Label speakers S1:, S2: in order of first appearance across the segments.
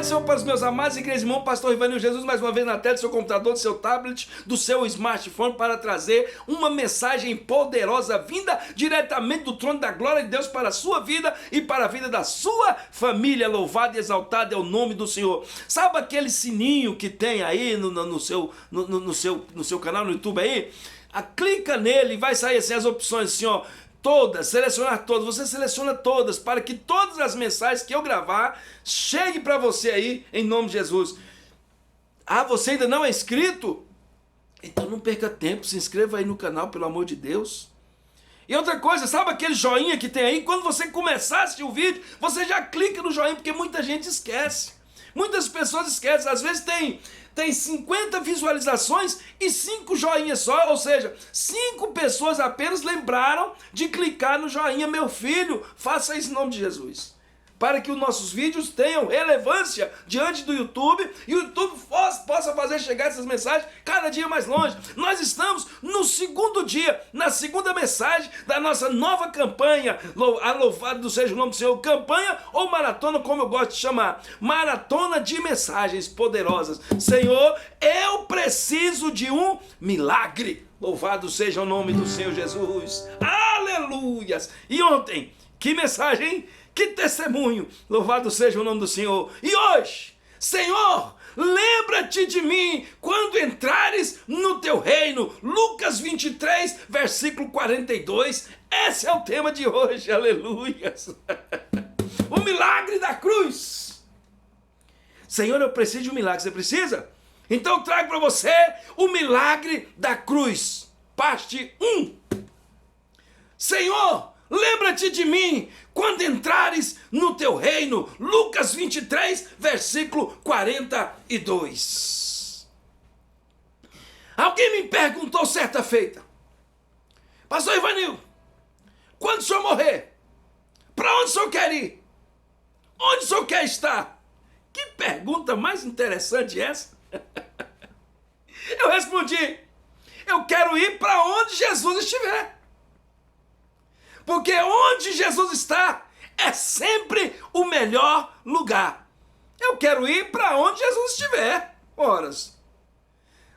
S1: paz, Senhor, para os meus amados igrejas, irmão, pastor Ivanildo Jesus, mais uma vez na tela do seu computador, do seu tablet, do seu smartphone, para trazer uma mensagem poderosa, vinda diretamente do trono da glória de Deus para a sua vida e para a vida da sua família. Louvado e exaltado é o nome do Senhor. Sabe aquele sininho que tem aí no seu canal no YouTube aí? Clica nele e vai sair assim as opções assim, ó. Todas, selecionar todas, você seleciona todas, para que todas as mensagens que eu gravar cheguem para você aí, em nome de Jesus. Você ainda não é inscrito? Então não perca tempo, se inscreva aí no canal, pelo amor de Deus. E outra coisa, sabe aquele joinha que tem aí? Quando você começar a assistir o vídeo, você já clica no joinha, porque muita gente esquece. Muitas pessoas esquecem, às vezes tem 50 visualizações e 5 joinhas só, ou seja, 5 pessoas apenas lembraram de clicar no joinha. Meu filho, faça isso em nome de Jesus, para que os nossos vídeos tenham relevância diante do YouTube e o YouTube possa fazer chegar essas mensagens cada dia mais longe. Nós estamos no segundo dia, na segunda mensagem da nossa nova campanha, louvado seja o nome do Senhor, campanha ou maratona, como eu gosto de chamar, maratona de mensagens poderosas. Senhor, eu preciso de um milagre, louvado seja o nome do Senhor Jesus, aleluias. E ontem, que mensagem, hein? Que testemunho, louvado seja o nome do Senhor. E hoje, Senhor, lembra-te de mim quando entrares no teu reino. Lucas 23, versículo 42. Esse é o tema de hoje, aleluias. O milagre da cruz. Senhor, eu preciso de um milagre, você precisa? Então eu trago para você o milagre da cruz. Parte 1. Senhor, lembra-te de mim quando entrares no teu reino. Lucas 23, versículo 42. Alguém me perguntou certa feita: pastor Ivanildo, quando o senhor morrer, para onde o senhor quer ir? Onde o senhor quer estar? Que pergunta mais interessante essa? Eu respondi: eu quero ir para onde Jesus estiver. Porque onde Jesus está é sempre o melhor lugar. Eu quero ir para onde Jesus estiver, horas.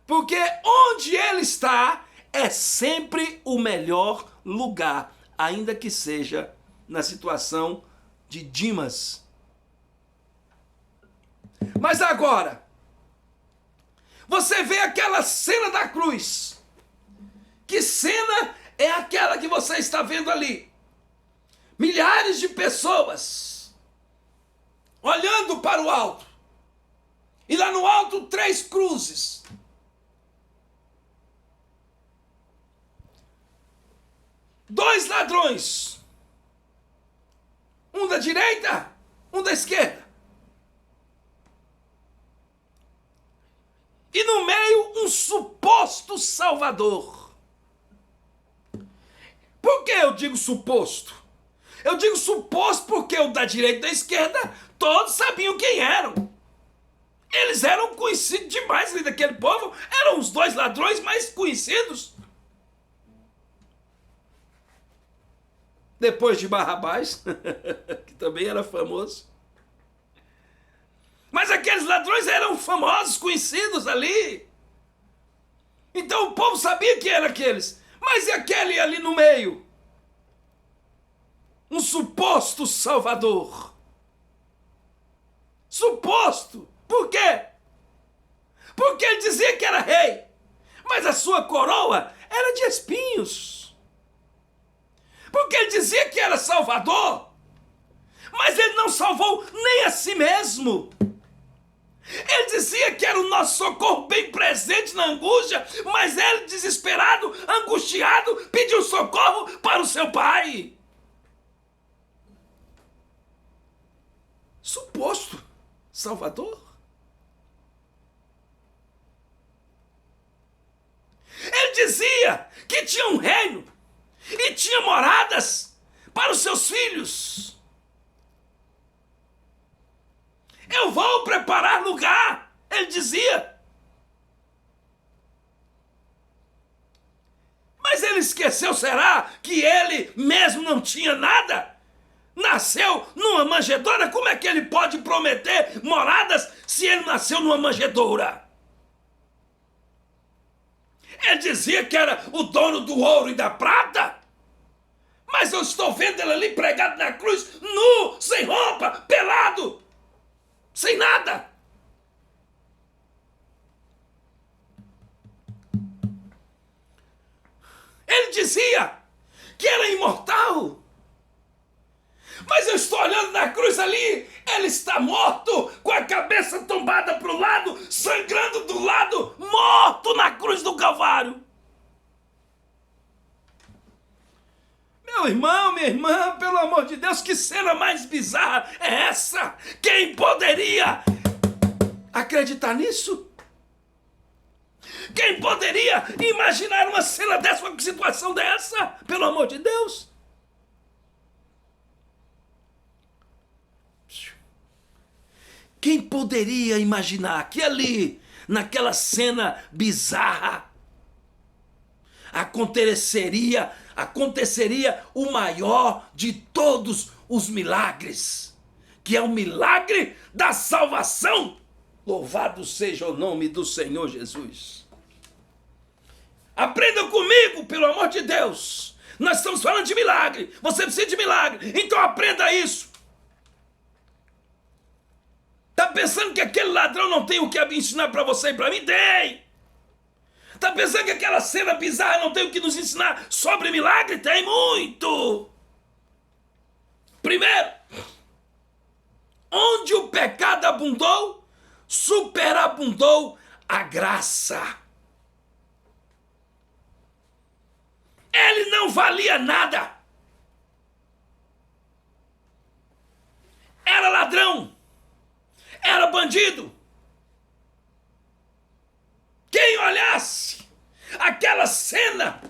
S1: Porque onde Ele está é sempre o melhor lugar, ainda que seja na situação de Dimas. Mas agora, você vê aquela cena da cruz. Que cena é aquela que você está vendo ali? Milhares de pessoas olhando para o alto. E lá no alto, 3 cruzes. Dois ladrões. Um da direita, um da esquerda. E no meio, um suposto salvador. Por que eu digo suposto? Eu digo suposto porque o da direita e da esquerda todos sabiam quem eram. Eles eram conhecidos demais ali daquele povo. Eram os 2 ladrões mais conhecidos. Depois de Barrabás, que também era famoso. Mas aqueles ladrões eram famosos, conhecidos ali. Então o povo sabia que eram aqueles. Mas e aquele ali no meio? Um suposto salvador. Suposto. Por quê? Porque ele dizia que era rei, mas a sua coroa era de espinhos. Porque ele dizia que era salvador, mas ele não salvou nem a si mesmo. Ele dizia que era o nosso socorro bem presente na angústia, mas ele, desesperado, angustiado, pediu socorro para o seu pai. Suposto salvador. Ele dizia que tinha um reino e tinha moradas para os seus filhos. Eu vou preparar lugar, ele dizia. Mas ele esqueceu, será, que ele mesmo não tinha nada? Na nasceu numa manjedoura, como é que ele pode prometer moradas se ele nasceu numa manjedoura? Ele dizia que era o dono do ouro e da prata. Mas eu estou vendo ele ali pregado na cruz, nu, sem roupa, pelado, sem nada. Ele dizia que era imortal. Mas eu estou olhando na cruz ali, ele está morto, com a cabeça tombada para o lado, sangrando do lado, morto na cruz do Calvário. Meu irmão, minha irmã, pelo amor de Deus, que cena mais bizarra é essa? Quem poderia acreditar nisso? Quem poderia imaginar uma cena dessa, uma situação dessa? Pelo amor de Deus. Quem poderia imaginar que ali, naquela cena bizarra, aconteceria o maior de todos os milagres, que é o milagre da salvação. Louvado seja o nome do Senhor Jesus. Aprenda comigo, pelo amor de Deus. Nós estamos falando de milagre. Você precisa de milagre. Então aprenda isso. Está pensando que aquele ladrão não tem o que ensinar para você e para mim? Tem! Está pensando que aquela cena bizarra não tem o que nos ensinar sobre milagre? Tem muito! Primeiro, onde o pecado abundou, superabundou a graça. Ele não valia nada. Era ladrão. Era bandido. Quem olhasse aquela cena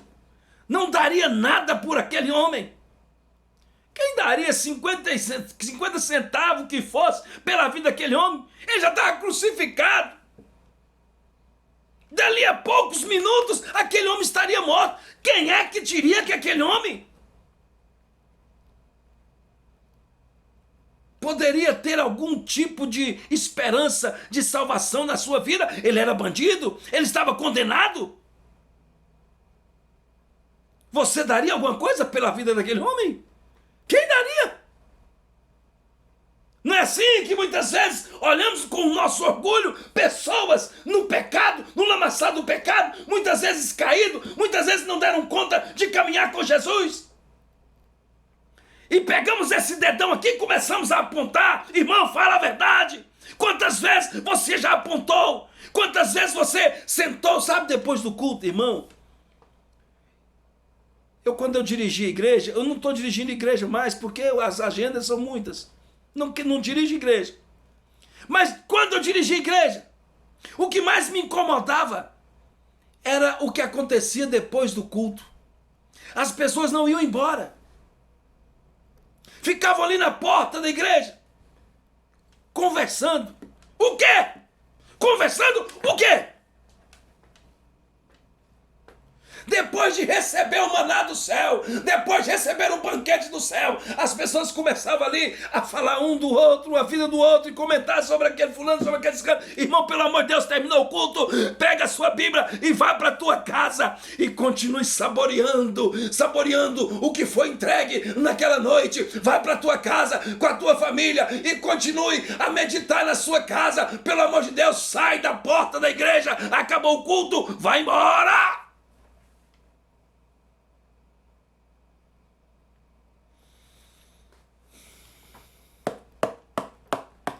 S1: não daria nada por aquele homem. Quem daria 50 centavos que fosse pela vida daquele homem? Ele já estava crucificado. Dali a poucos minutos, aquele homem estaria morto. Quem é que diria que aquele homem poderia ter algum tipo de esperança de salvação na sua vida? Ele era bandido? Ele estava condenado? Você daria alguma coisa pela vida daquele homem? Quem daria? Não é assim que muitas vezes olhamos com o nosso orgulho pessoas no pecado, no lamaçal do pecado, muitas vezes caído, muitas vezes não deram conta de caminhar com Jesus. E pegamos esse dedão aqui e começamos a apontar. Irmão, fala a verdade. Quantas vezes você já apontou? Quantas vezes você sentou, sabe, depois do culto, irmão? Quando eu dirigi a igreja, eu não estou dirigindo igreja mais, porque as agendas são muitas. Não dirijo igreja. Mas quando eu dirigi a igreja, o que mais me incomodava era o que acontecia depois do culto. As pessoas não iam embora. Ficavam ali na porta da igreja, conversando. O quê? Conversando o quê? Depois de receber o maná do céu, depois de receber o banquete do céu, as pessoas começavam ali a falar um do outro, a vida do outro, e comentar sobre aquele fulano, sobre aquele ciclano. Irmão, pelo amor de Deus, terminou o culto, pega a sua Bíblia e vá para a tua casa e continue saboreando o que foi entregue naquela noite. Vai para a tua casa com a tua família e continue a meditar na sua casa. Pelo amor de Deus, sai da porta da igreja, acabou o culto, vai embora.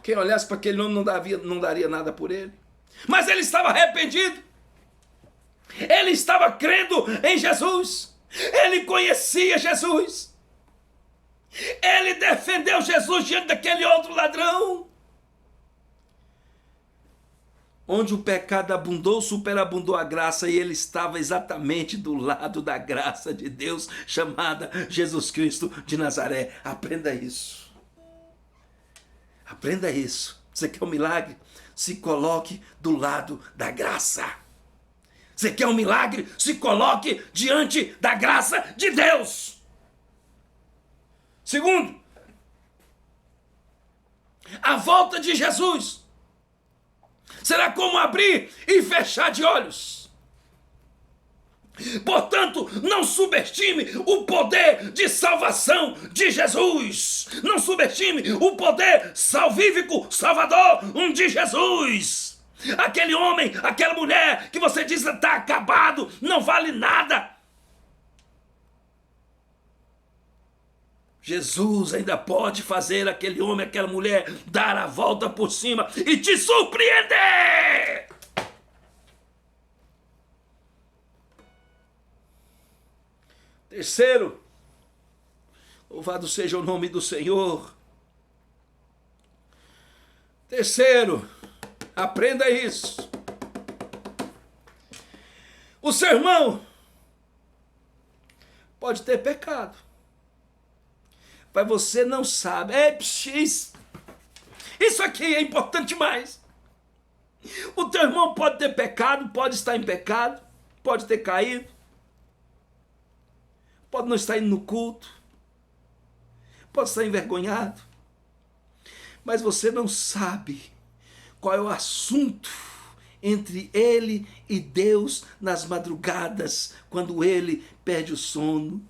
S1: Quem olhasse para aquele homem não daria nada por ele. Mas ele estava arrependido. Ele estava crendo em Jesus. Ele conhecia Jesus. Ele defendeu Jesus diante daquele outro ladrão. Onde o pecado abundou, superabundou a graça, e ele estava exatamente do lado da graça de Deus, chamada Jesus Cristo de Nazaré. Aprenda isso. Aprenda isso. Você quer um milagre? Se coloque do lado da graça. Você quer um milagre? Se coloque diante da graça de Deus. Segundo, volta de Jesus será como abrir e fechar de olhos. Portanto, não subestime o poder de salvação de Jesus. Não subestime o poder salvífico, salvador de Jesus. Aquele homem, aquela mulher que você diz está acabado, não vale nada. Jesus ainda pode fazer aquele homem, aquela mulher dar a volta por cima e te surpreender. Terceiro, louvado seja o nome do Senhor. Terceiro, aprenda isso. O seu irmão pode ter pecado, mas você não sabe. Isso aqui é importante demais. O teu irmão pode ter pecado, pode estar em pecado, pode ter caído, pode não estar indo no culto, pode estar envergonhado, mas você não sabe qual é o assunto entre ele e Deus nas madrugadas, quando ele perde o sono.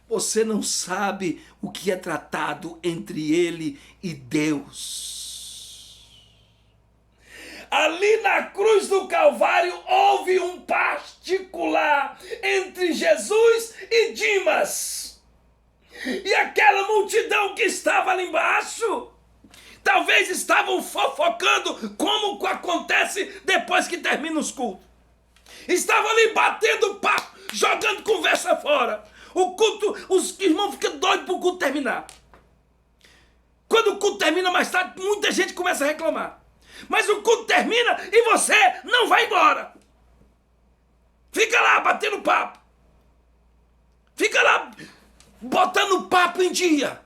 S1: Você não sabe o que é tratado entre ele e Deus. Ali na cruz do Calvário houve um particular entre Jesus e Dimas. E aquela multidão que estava ali embaixo, talvez estavam fofocando como acontece depois que termina os cultos. Estavam ali batendo papo, jogando conversa fora. O culto, os irmãos ficam doidos para o culto terminar. Quando o culto termina mais tarde, muita gente começa a reclamar. Mas o culto termina e você não vai embora. Fica lá batendo papo. Fica lá botando papo em dia.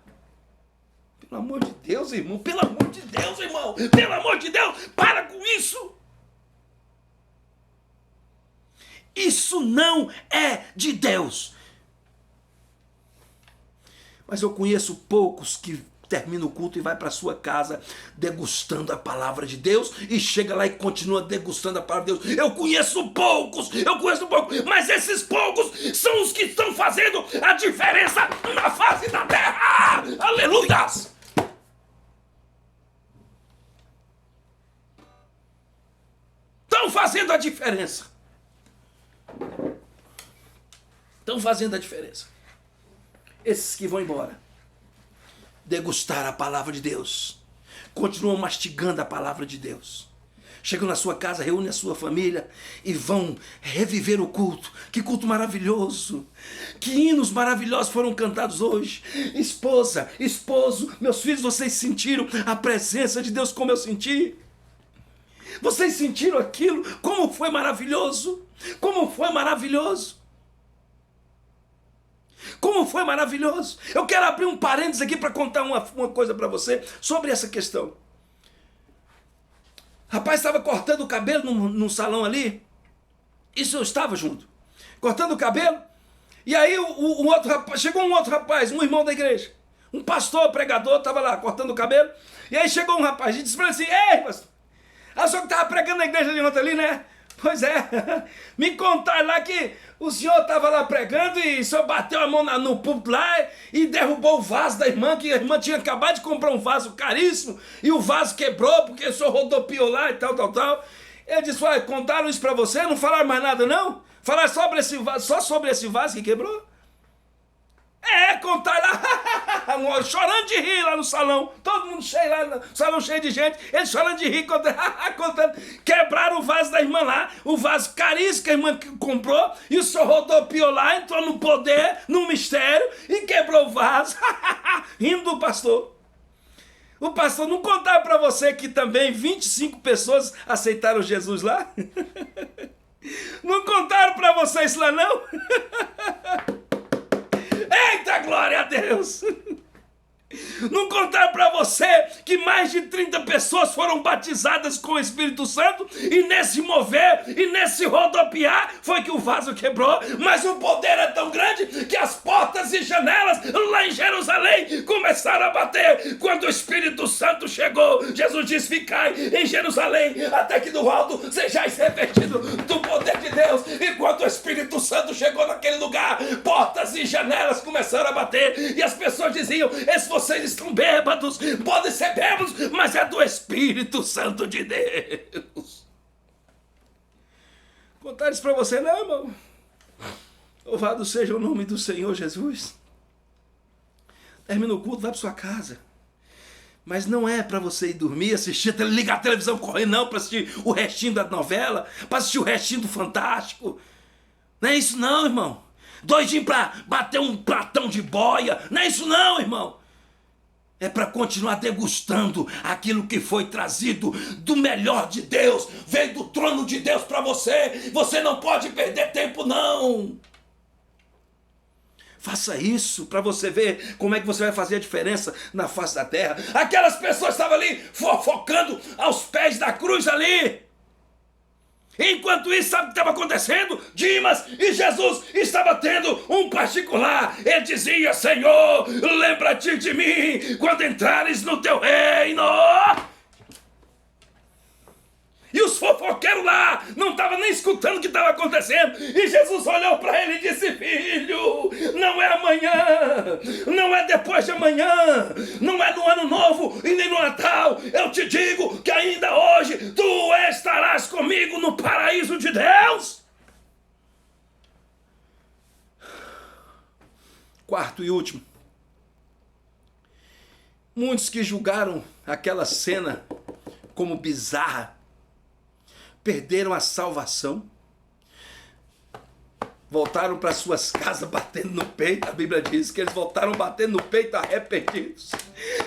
S1: Pelo amor de Deus, irmão. Pelo amor de Deus, irmão. Pelo amor de Deus, para com isso. Isso não é de Deus. Mas eu conheço poucos que terminam o culto e vai para sua casa degustando a palavra de Deus e chega lá e continua degustando a palavra de Deus. Eu conheço poucos, mas esses poucos são os que estão fazendo a diferença na face da terra. Aleluias! Estão fazendo a diferença. Estão fazendo a diferença. Esses que vão embora, degustar a palavra de Deus, continuam mastigando a palavra de Deus, chegam na sua casa, reúnem a sua família e vão reviver o culto. Que culto maravilhoso, que hinos maravilhosos foram cantados hoje. Esposa, esposo, meus filhos, vocês sentiram a presença de Deus como eu senti? Vocês sentiram aquilo? Como foi maravilhoso? Como foi maravilhoso? Como foi maravilhoso. Eu quero abrir um parênteses aqui para contar uma coisa para você sobre essa questão. O rapaz estava cortando o cabelo num salão ali. Isso eu estava junto. Cortando o cabelo. E aí chegou um outro rapaz, um irmão da igreja. Um pastor, pregador, estava lá cortando o cabelo. E aí chegou um rapaz e disse para ele assim: ei, pastor, a senhora que estava pregando na igreja de ontem ali, né? Pois é, me contaram lá que o senhor estava lá pregando e o senhor bateu a mão no púlpito lá e derrubou o vaso da irmã, que a irmã tinha acabado de comprar um vaso caríssimo e o vaso quebrou porque o senhor rodopiou lá e tal. Ele disse: ué, contaram isso para você? Não falaram mais nada não? Falaram só sobre esse vaso que quebrou? Contaram lá, chorando de rir lá no salão, todo mundo cheio lá, no salão cheio de gente, eles chorando de rir, contando, quebraram o vaso da irmã lá, o vaso caríssimo que a irmã comprou, e o senhor rodopiou lá, entrou no poder, no mistério, e quebrou o vaso, rindo do pastor. O pastor não contava para você que também 25 pessoas aceitaram Jesus lá? Não contaram para você isso lá não? Eita, glória a Deus! Não contaram para você que mais de 30 pessoas foram batizadas com o Espírito Santo, e nesse mover e nesse rodopiar foi que o vaso quebrou. Mas o poder é tão grande que as portas e janelas lá em Jerusalém começaram a bater. Quando o Espírito Santo chegou, Jesus disse: ficai em Jerusalém até que do alto sejais revestidos do poder de Deus. E quando o Espírito Santo chegou naquele lugar, portas e janelas começaram a bater, e as pessoas diziam: vocês estão bêbados, podem ser bêbados, mas é do Espírito Santo de Deus. Contar isso para você, não, irmão. Louvado seja o nome do Senhor Jesus. Termina o culto, vai para sua casa. Mas não é para você ir dormir, assistir, ligar a televisão, correr, não, para assistir o restinho da novela, para assistir o restinho do Fantástico. Não é isso não, irmão. Doidinho para bater um pratão de boia. Não é isso não, irmão. É para continuar degustando aquilo que foi trazido do melhor de Deus. Veio do trono de Deus para você. Você não pode perder tempo, não. Faça isso para você ver como é que você vai fazer a diferença na face da terra. Aquelas pessoas estavam ali fofocando aos pés da cruz ali. Enquanto isso, sabe o que estava acontecendo? Dimas e Jesus estavam tendo um particular. Ele dizia: Senhor, lembra-te de mim quando entrares no teu reino. E os fofoqueiros lá não estavam nem escutando o que estava acontecendo. E Jesus olhou para ele e disse: filho, não é amanhã, não é depois de amanhã, não é no ano novo e nem no Natal. Eu te digo que ainda hoje tu estarás comigo no paraíso de Deus. Quarto e último. Muitos que julgaram aquela cena como bizarra perderam a salvação, voltaram para suas casas batendo no peito. A Bíblia diz que eles voltaram batendo no peito arrependidos,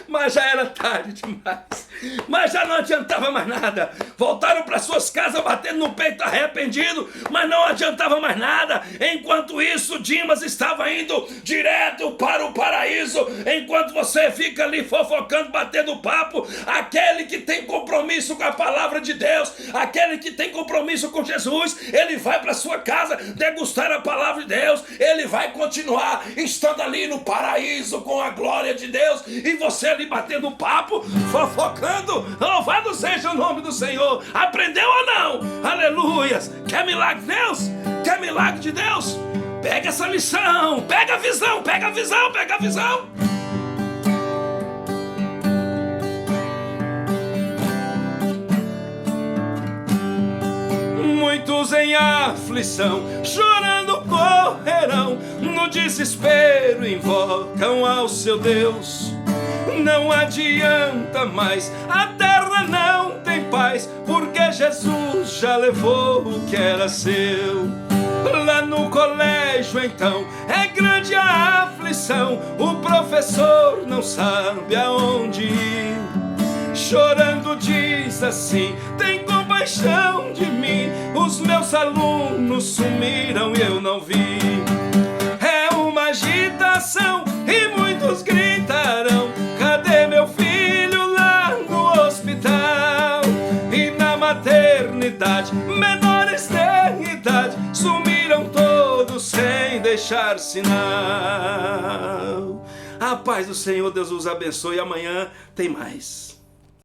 S1: mas já era tarde demais, mas já não adiantava mais nada. Voltaram para suas casas batendo no peito arrependido, mas não adiantava mais nada. Enquanto isso, Dimas estava indo direto para o paraíso. Enquanto você fica ali fofocando, batendo papo, aquele que tem compromisso com a palavra de Deus, aquele que tem compromisso com Jesus, ele vai para sua casa degustar a palavra de Deus. Ele vai continuar estando ali no paraíso com a glória de Deus, e você ali batendo papo, fofocando. Louvado seja o nome do Senhor. Aprendeu ou não? Aleluias. Quer milagre de Deus? Quer milagre de Deus? Pega essa lição, pega a visão, pega a visão, pega a visão. Muitos em aflição, chorando correrão, no desespero invocam ao seu Deus. Não adianta mais, a terra não tem paz, porque Jesus já levou o que era seu. Lá no colégio então é grande a aflição, o professor não sabe aonde ir. Chorando diz assim: tem compaixão de mim, os meus alunos sumiram e eu não vi. É uma agitação e muitos gritarão: cadê meu filho lá no hospital? E na maternidade, menores de idade sumiram todos sem deixar sinal. A paz do Senhor, Deus os abençoe. Amanhã tem mais.